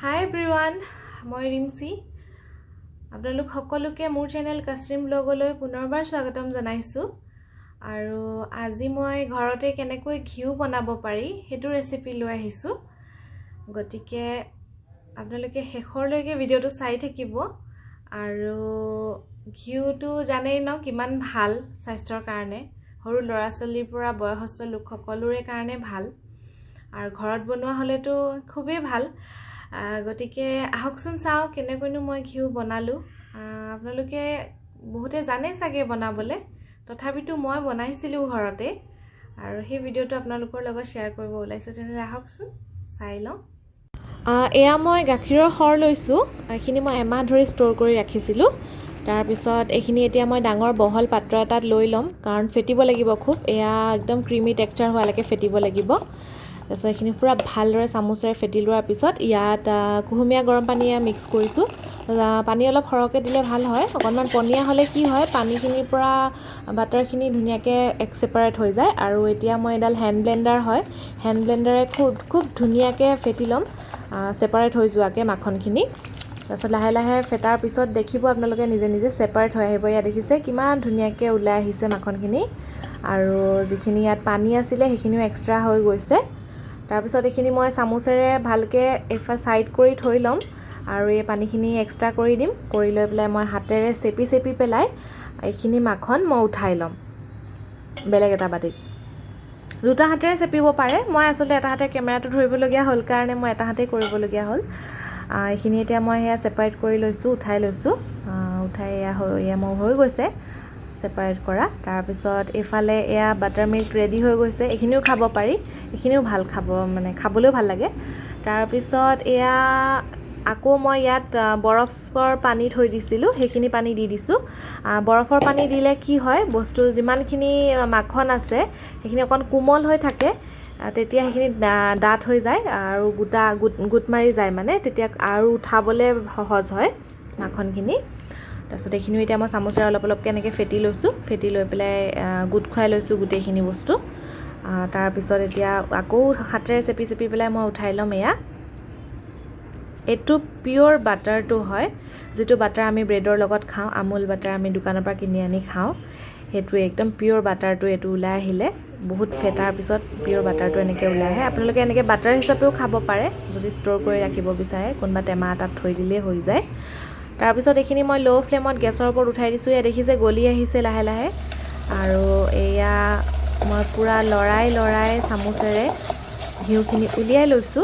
Hi everyone, মই ৰিমচি আপোনালোক সকলোকে মোৰ চেনেল কাশ্মীৰ ব্লগলৈ পুনৰবাৰ স্বাগতম জনাইছো আৰু আজি মই ঘৰতে কেনেকৈ ঘিউ বনাব পাৰি হেতু ৰেচিপি লৈ আহিছো গটিকে আপোনালোকে শেষৰলৈকে ভিডিওটো চাই থাকিব আৰু ঘিউটো জানেই ন কিমান ভাল স্বাস্থ্যৰ কাৰণে সৰু লৰা ছোৱালীৰ পৰা বয়সস্থ লোক সকলোৰে কাৰণে ভাল আৰু ঘৰত বনোৱা হলেতো খুবেই ভাল গটিকে আহকচোন চাও কেনেকৈনো মই ঘিউ বনালো আপোনালোকে বহুতে জানে সাগে বনাবলে তথাপিতো মই বনাইছিলো ঘৰতে আৰু সেই ভিডিওটো আপোনালোকৰ লগত শেয়াৰ কৰিব ওলাইছো তেনে আহকচোন চাই লও এয়া মই গাখীৰৰ খৰ লৈছো এখিনি মই এমাহ ধৰি ষ্টৰ কৰি ৰাখিছিলো তাৰ পিছত এখিনি এতিয়া মই ডাঙৰ বহল পাত্ৰ এটাত লৈ লম কাৰণ ফেটিব লাগিব খুব এয়া একদম ক্ৰিমি টেক্সচাৰ হোৱালৈকে ফেটিব লাগিব তাৰপিছত এখিনি পুৰা ভালদৰে চামুচেৰে ফেটি লোৱাৰ পিছত ইয়াত কুহুমীয়া গৰম পানীয়ে মিক্স কৰিছো পানী অলপ সৰহকে দিলে ভাল হয় অকনমান পনিয়া হলে কি হয় পানীখিনিৰ পৰা বাটাৰখিনি ধুনিয়াকে এক্সেপাৰেট হৈ যায় আৰু এতিয়া মই এডাল হ্যান্ড ব্লেন্ডাৰ হয় হ্যান্ড ব্লেন্ডাৰে খুব ধুনিয়াকে ফেটি লম সেপাৰেট হৈ যোৱাকে মাখনখিনি তাৰপিছত লাহে লাহে ফেটাৰ পিছত দেখিব আপোনালোকে নিজে নিজে সেপাৰেট হৈ আহিব ইয়া দেখিছে কিমান ধুনিয়াকে ওলাই আহিছে মাখনখিনি আৰু যিখিনি ইয়াত পানী আছিল সেইখিনিও এক্সট্ৰা হৈ গৈছে তাৰ পিছত এখিনি মই চামুচেৰে ভালকে এফা সাইড কৰি থৈ লম আৰু এই পানীখিনি এক্সট্ৰা কৰি দিম কৰি লৈ পেলাই মই হাতেৰে চেপি পেলাই এইখিনি মাখন মই উঠাই লম বেলেগ এটা বাটিত দুটা হাতেৰে চেপিব পাৰে মই আসলে এটা হাতে কেমেৰাটো ধৰিব লগিয়া হল কাৰণে মই এটা হাতে কৰিব লগিয়া হল এইখিনি এতিয়া মই হেয়া সেপাৰেট কৰি লৈছো উঠাই লৈছো উঠাই এয়া মোৰ হৈ গৈছে সেপাৰেট কৰা তাৰ পিছত এফালে এয়া বাটাৰ মিল্ক ৰেডি হৈ গৈছে এখিনিও খাব পাৰি এখিনিও ভাল খাব মানে খাবলৈও ভাল লাগে তাৰ পিছত এয়া আকৌ মই ইয়াত বৰফৰ পানী থৈ দিছিলো সেইখিনি পানী দি দিছো বৰফৰ পানী দিলে কি হয় বস্তু যিমানখিনি মাখন আছে সেইখিনি অকন কোমল হৈ থাকে তেতিয়া সেইখিনি ডাঠ হৈ যায় আৰু গুট মাৰি যায় মানে তেতিয়া আৰু উঠাবলে সহজ হয় মাখনখিনি তাৰপিছত এইখিনিও এতিয়া মই চামুচেৰে অলপ অলপকে এনেকৈ ফেটি লৈছো ফেটি লৈ পেলাই গুট খুৱাই লৈছো গোটেইখিনি বস্তু তাৰ পিছত এতিয়া আকৌ হাতেৰে চেপি পেলাই মই উঠাই লম এয়া এটো পিওৰ বাটাৰটো হয় যেটো বাটাৰ আমি ব্ৰেডৰ লগত খাও আমুল বাটাৰ আমি দোকানৰ পৰা কিনি আনি খাও হেতু একদম পিওৰ বাটাৰটো এটো উলাই আহিলে বহুত ফেটাৰ পিছত পিওৰ বাটাৰটো এনেকৈ উলাই আহে আপোনালোকে এনেকৈ বাটাৰ হিচাপেও খাব পাৰে যদি ষ্টৰ কৰি ৰাখিব বিচাৰে কোনবা টেমা এটাত থৈ দিলে হৈ যায় তাৰ পিছত এখিনি মই লো ফ্লেমত গেছৰ ওপৰত উঠাই দিছো ইয়া দেখিছে গলি আহিছে লাহে লাহে আৰু এয়া মই পুৰা লৰাই চামুচেৰে ঘিউখিনি উলিয়াই লৈছো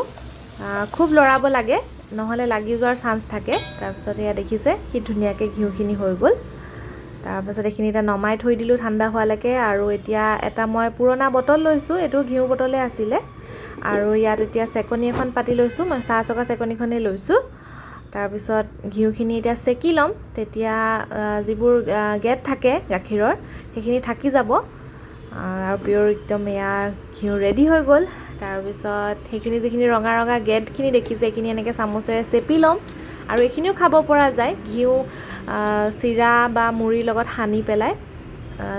খুব লৰাব লাগে নহলে লাগি যোৱাৰ চান্স থাকে তাৰ পিছত এয়া দেখিছে কি ধুনিয়াকে ঘিউখিনি হৈ গল তাৰ পিছত এখিনি এটা নমাই থৈ দিলো ঠাণ্ডা হোৱালৈকে আৰু এতিয়া এটা মই পুৰণা বটল লৈছো এটো ঘিউ বটলে আছিলে আৰু ইয়াত এতিয়া সেকনি এখন পাতি লৈছো মই চাহ চকা সেকনিখনে লৈছো তাৰ পিছত ঘিউখিনি এতিয়া সেকি লম তেতিয়া যিবোৰ গেট থাকে গাখীৰৰ সেইখিনি থাকি যাব আৰু পিওৰ একদম এয়া ঘিউ ৰেডি হৈ গল তাৰ পিছত সেইখিনি যিখিনি ৰঙা ৰঙা গেটখিনি দেখিছে এইখিনি এনেকৈ চামুচেৰে চেপি লম আৰু এইখিনিও খাব পৰা যায় ঘিউ চিৰা বা মুড়িৰ লগত সানি পেলাই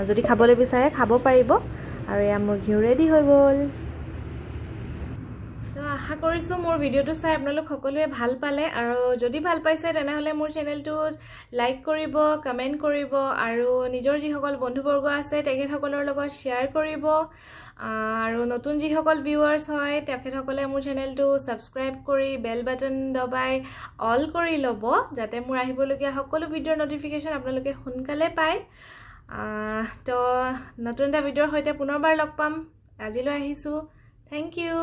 যদি খাবলৈ বিচাৰে খাব পাৰিব আৰু এয়া মোৰ ঘিউ ৰেডি হৈ গল তো আশা কৰিছো মোৰ ভিডিওটো চাই আপোনালোক সকলোৱে ভাল পালে আৰু যদি ভাল পাইছে তেনেহলে মোৰ চেনেলটো লাইক কৰিব কমেন্ট কৰিব আৰু নিজৰ যিসকল বন্ধুবৰ্গ আছে তেখেতসকলৰ লগত শ্বেয়াৰ কৰিব আৰু নতুন যিসকল ভিউৱাৰ্ছ হয় তেখেতসকলে মোৰ চেনেলটো সাবস্ক্ৰাইব কৰি বেল বাটন দবাই অল কৰি ল'ব যাতে মোৰ আহিবলগীয়া সকলো ভিডিওৰ নটিফিকেশন আপোনালোকে সোনকালে পায় তো নতুন এটা ভিডিওৰ সৈতে পুনৰবাৰ লগ পাম আজিলৈ আহিছো থ্যাংক ইউ